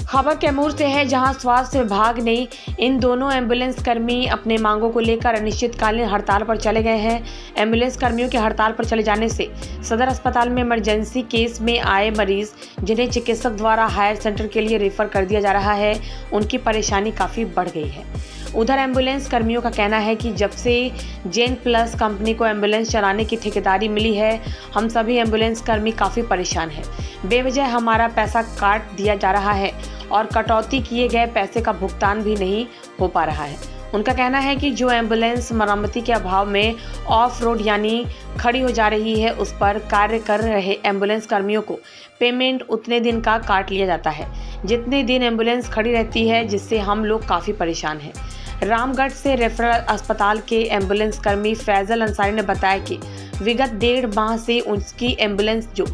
खबर कैमूर से है, जहां स्वास्थ्य विभाग ने इन दोनों एम्बुलेंस कर्मी अपने मांगों को लेकर अनिश्चितकालीन हड़ताल पर चले गए हैं। एम्बुलेंस कर्मियों के हड़ताल पर चले जाने से सदर अस्पताल में इमरजेंसी केस में आए मरीज, जिन्हें चिकित्सक द्वारा हायर सेंटर के लिए रेफर कर दिया जा रहा है, उनकी परेशानी काफ़ी बढ़ गई है। उधर एम्बुलेंस कर्मियों का कहना है कि जब से जेन प्लस कंपनी को एम्बुलेंस चलाने की ठेकेदारी मिली है, हम सभी एम्बुलेंस कर्मी काफ़ी परेशान हैं। बेवजह हमारा पैसा काट दिया जा रहा है और कटौती किए गए पैसे का भुगतान भी नहीं हो पा रहा है। उनका कहना है कि जो एम्बुलेंस मरम्मती के अभाव में ऑफ रोड यानी खड़ी हो जा रही है, उस पर कार्य कर रहे एम्बुलेंस कर्मियों को पेमेंट उतने दिन का काट लिया जाता है जितने दिन एम्बुलेंस खड़ी रहती है, जिससे हम लोग काफ़ी परेशान हैं। रामगढ़ से रेफरल अस्पताल के एम्बुलेंस कर्मी फैजल अंसारी ने बताया कि विगत 1.5 माह से उसकी एम्बुलेंस जो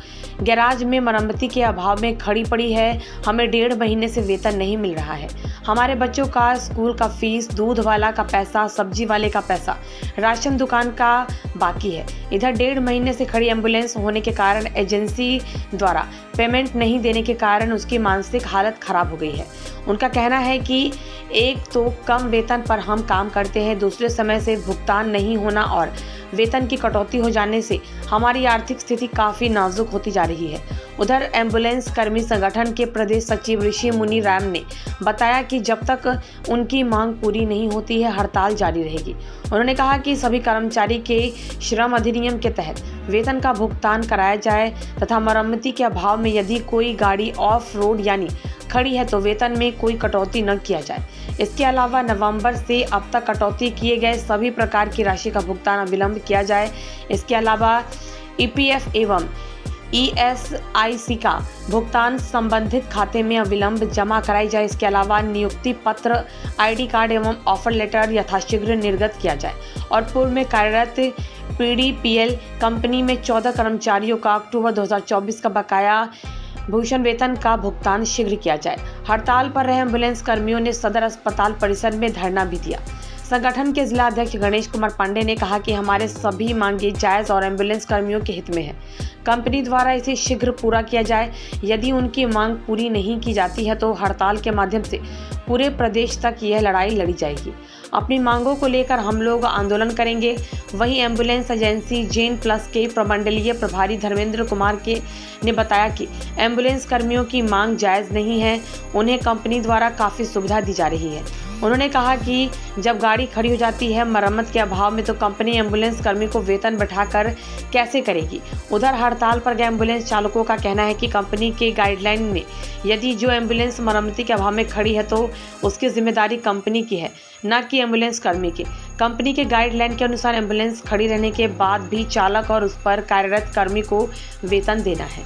गैराज में मरम्मती के अभाव में खड़ी पड़ी है, हमें 1.5 महीने से वेतन नहीं मिल रहा है। हमारे बच्चों का स्कूल का फीस, दूध वाला का पैसा, सब्जी वाले का पैसा, राशन दुकान का बाकी है। इधर 1.5 महीने से खड़ी एम्बुलेंस होने के कारण एजेंसी द्वारा पेमेंट नहीं देने के कारण उसकी मानसिक हालत खराब हो गई है। उनका कहना है कि एक तो कम वेतन पर हम काम करते हैं, दूसरे समय से भुगतान नहीं होना और वेतन की कटौती हो जाने से हमारी आर्थिक स्थिति काफ़ी नाजुक होती जा रही है। उधर एम्बुलेंस कर्मी संगठन के प्रदेश सचिव ऋषि मुनि राम ने बताया कि जब तक उनकी मांग पूरी नहीं होती है, हड़ताल जारी रहेगी। उन्होंने कहा कि सभी कर्मचारी के श्रम अधिनियम के तहत वेतन का भुगतान कराया जाए तथा मरम्मती के अभाव में यदि कोई गाड़ी ऑफ रोड यानी खड़ी है तो वेतन में कोई कटौती न किया जाए। इसके अलावा नवंबर से अब तक कटौती किए गए सभी प्रकार की राशि का भुगतान अविलंब किया जाए। इसके अलावा ईपीएफ एवं ईएसआईसी का भुगतान संबंधित खाते में अविलंब जमा कराई जाए। इसके अलावा नियुक्ति पत्र, आईडी कार्ड एवं ऑफर लेटर यथाशीघ्र निर्गत किया जाए और पूर्व में कार्यरत पीडीपीएल कंपनी में 14 कर्मचारियों का अक्टूबर 2024 का बकाया भूषण वेतन का भुगतान शीघ्र किया जाए। हड़ताल पर रहे एम्बुलेंस कर्मियों ने सदर अस्पताल परिसर में धरना भी दिया। संगठन के जिला अध्यक्ष गणेश कुमार पांडे ने कहा कि हमारे सभी मांगे जायज और एम्बुलेंस कर्मियों के हित में है। कंपनी द्वारा इसे शीघ्र पूरा किया जाए। यदि उनकी मांग पूरी नहीं की जाती है तो हड़ताल के माध्यम से पूरे प्रदेश तक यह लड़ाई लड़ी जाएगी। अपनी मांगों को लेकर हम लोग आंदोलन करेंगे। वहीं एम्बुलेंस एजेंसी जेन प्लस के प्रमंडलीय प्रभारी धर्मेंद्र कुमार ने बताया कि एम्बुलेंस कर्मियों की मांग जायज़ नहीं है, उन्हें कंपनी द्वारा काफ़ी सुविधा दी जा रही है। उन्होंने कहा कि जब गाड़ी खड़ी हो जाती है मरम्मत के अभाव में, तो कंपनी एम्बुलेंस कर्मी को वेतन बैठाकर कैसे करेगी। उधर हड़ताल पर गए एम्बुलेंस चालकों का कहना है कि कंपनी के गाइडलाइन में यदि जो एम्बुलेंस मरम्मती के अभाव में खड़ी है तो उसकी जिम्मेदारी कंपनी की है, न कि एम्बुलेंस कर्मी की। कंपनी के गाइडलाइन के अनुसार एम्बुलेंस खड़ी रहने के बाद भी चालक और उस पर कार्यरत कर्मी को वेतन देना है।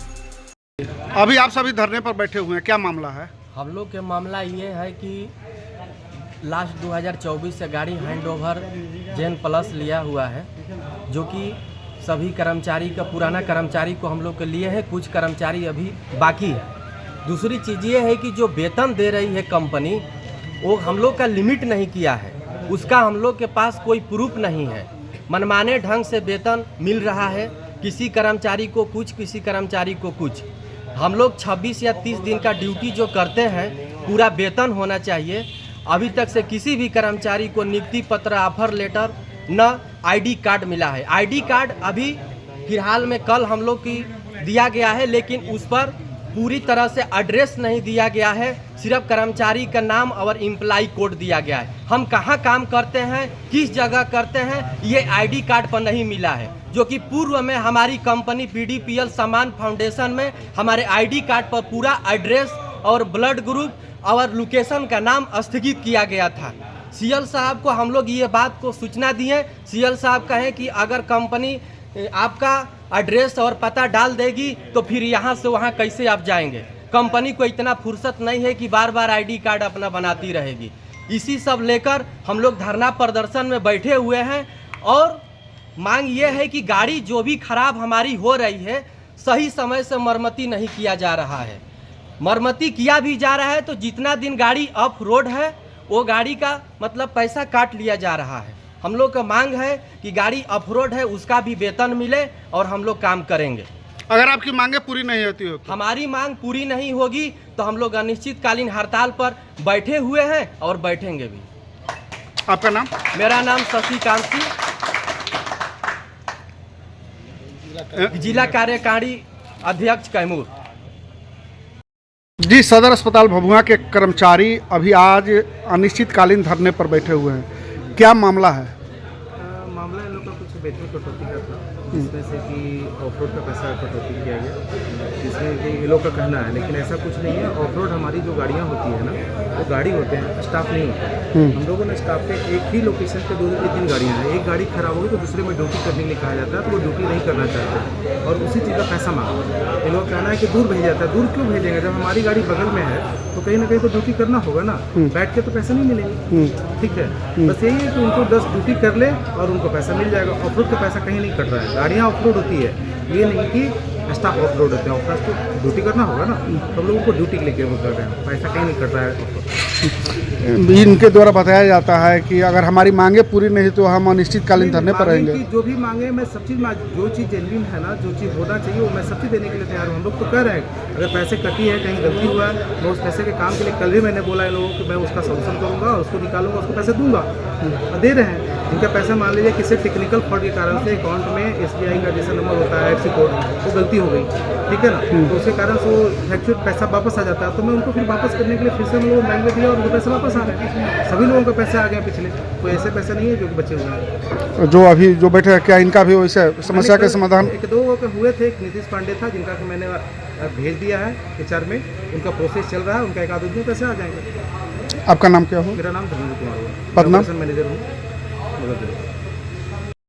अभी आप सभी धरने पर बैठे हुए हैं, क्या मामला है? हम लोग के मामला ये है कि लास्ट 2024 से गाड़ी हैंडओवर जेन प्लस लिया हुआ है, जो कि सभी कर्मचारी का पुराना कर्मचारी को हम लोग के लिए है, कुछ कर्मचारी अभी बाकी है। दूसरी चीज़ ये है कि जो वेतन दे रही है कंपनी, वो हम लोग का लिमिट नहीं किया है, उसका हम लोग के पास कोई प्रूफ नहीं है। मनमाने ढंग से वेतन मिल रहा है, किसी कर्मचारी को कुछ, किसी कर्मचारी को कुछ। हम लोग 26 या 30 दिन का ड्यूटी जो करते हैं, पूरा वेतन होना चाहिए। अभी तक से किसी भी कर्मचारी को नियुक्ति पत्र, ऑफर लेटर न आईडी कार्ड मिला है। आईडी कार्ड अभी फिलहाल में कल हम लोग की दिया गया है, लेकिन उस पर पूरी तरह से एड्रेस नहीं दिया गया है, सिर्फ कर्मचारी का नाम और एम्प्लॉय कोड दिया गया है। हम कहाँ काम करते हैं, किस जगह करते हैं, ये आईडी कार्ड पर नहीं मिला है, जो कि पूर्व में हमारी कंपनी पीडीपीएल सम्मान फाउंडेशन में हमारे आईडी कार्ड पर पूरा एड्रेस और ब्लड ग्रुप और लोकेशन का नाम स्थगित किया गया था। सीएल साहब को हम लोग ये बात को सूचना दिए। सीएल साहब कहें कि अगर कंपनी आपका एड्रेस और पता डाल देगी तो फिर यहाँ से वहाँ कैसे आप जाएंगे। कंपनी को इतना फुर्सत नहीं है कि बार बार आईडी कार्ड अपना बनाती रहेगी। इसी सब लेकर हम लोग धरना प्रदर्शन में बैठे हुए हैं और मांग ये है कि गाड़ी जो भी खराब हमारी हो रही है, सही समय से मरम्मती नहीं किया जा रहा है। मरम्मती किया भी जा रहा है तो जितना दिन गाड़ी ऑफ रोड है वो गाड़ी का मतलब पैसा काट लिया जा रहा है। हम लोग का मांग है कि गाड़ी ऑफ रोड है उसका भी वेतन मिले और हम लोग काम करेंगे। अगर आपकी मांगे पूरी नहीं होती हो तो? हमारी मांग पूरी नहीं होगी तो हम लोग अनिश्चितकालीन हड़ताल पर बैठे हुए हैं और बैठेंगे भी। आपका नाम? मेरा नाम शशिकांत सिंह, जिला कार्यकारी अध्यक्ष कैमूर। जी, सदर अस्पताल भभुआ के कर्मचारी अभी आज अनिश्चितकालीन धरने पर बैठे हुए हैं, क्या मामला है? मामला इन लोग का कुछ वेतन कटौती का था, जिसमें से कि ऑफ रोड का पैसा कटौती किया गया, जिसमें कि ये लोग का कहना है, लेकिन ऐसा कुछ नहीं है। ऑफ रोड हमारी जो गाड़ियाँ होती है ना, वो गाड़ी होते हैं, स्टाफ नहीं होता है। हम लोगों ने स्टाफ पे एक ही लोकेशन पे 2 से 3 गाड़ियाँ हैं। एक गाड़ी खराब होगी तो दूसरे में ड्यूटी करने के लिए कहा जाता है, तो वो ड्यूटी नहीं करना चाहते हैं और उसी चीज़ का पैसा मांगते हैं। ये लोग कहना है कि दूर भेजा जाता है। दूर क्यों भेजेंगे? जब हमारी गाड़ी बगल में है तो कहीं ना कहीं तो ड्यूटी करना होगा ना, बैठ के तो पैसा नहीं मिलेंगे। ठीक है, बस यही है कि उनको 10 ड्यूटी कर ले और उनको पैसा मिल जाएगा। ऑफ रोड का पैसा कहीं नहीं कट रहा है, गाड़ियाँ ऑफ रोड होती है, ये नहीं कि स्टाफ ऑफ रोड होते हैं। ऑफ रोड को ड्यूटी करना होगा ना, तो हम लोगों को ड्यूटी के लिए केवल कर रहे हैं, पैसा कहीं नहीं कट रहा है। इनके द्वारा बताया जाता है कि अगर हमारी मांगे पूरी नहीं तो हम अनिश्चितकालीन धरने पर रहेंगे। जो भी मांगे मैं सब चीज़, जो चीज़ जेन्युइन है ना, जो चीज़ होना चाहिए वो मैं सब चीज़ देने के लिए तैयार हूँ। हम लोग तो कह रहे हैं अगर पैसे कटी है, कहीं गलती हुआ है, मैं उस पैसे के काम के लिए कल भी मैंने बोला है लोगों कि मैं उसका सॉल्यूशन करूँगा और उसको निकालूंगा, उसको पैसे दूंगा और दे रहे हैं। जिनका पैसा मान लीजिए किसी टेक्निकल फॉल्ट के कारण से अकाउंट में SBI का जैसा नंबर होता है, IFSC कोड, वो गलती हो गई, ठीक है ना, तो उसके कारण से वो एक्चुअल पैसा वापस आ जाता है। तो मैं उनको फिर वापस करने के लिए फिर से हम लोग बैंक दिया और वो पैसे वापस आ रहे हैं। सभी लोगों का पैसे आ गए पिछले, कोई ऐसे पैसे नहीं है जो कि बचे हुए हैं। जो अभी जो बैठे हैं, क्या इनका भी वैसे समस्या के समाधान? 1-2 के हुए थे। एक नीतीश पांडे था जिनका कि मैंने भेज दिया है HR में, उनका प्रोसेस चल रहा है, उनका 1-2 दिन पैसे आ जाएंगे। आपका नाम क्या हो? मेरा नाम धर्मेंद्र कुमार है, पदनाम? मैनेजर हूँ।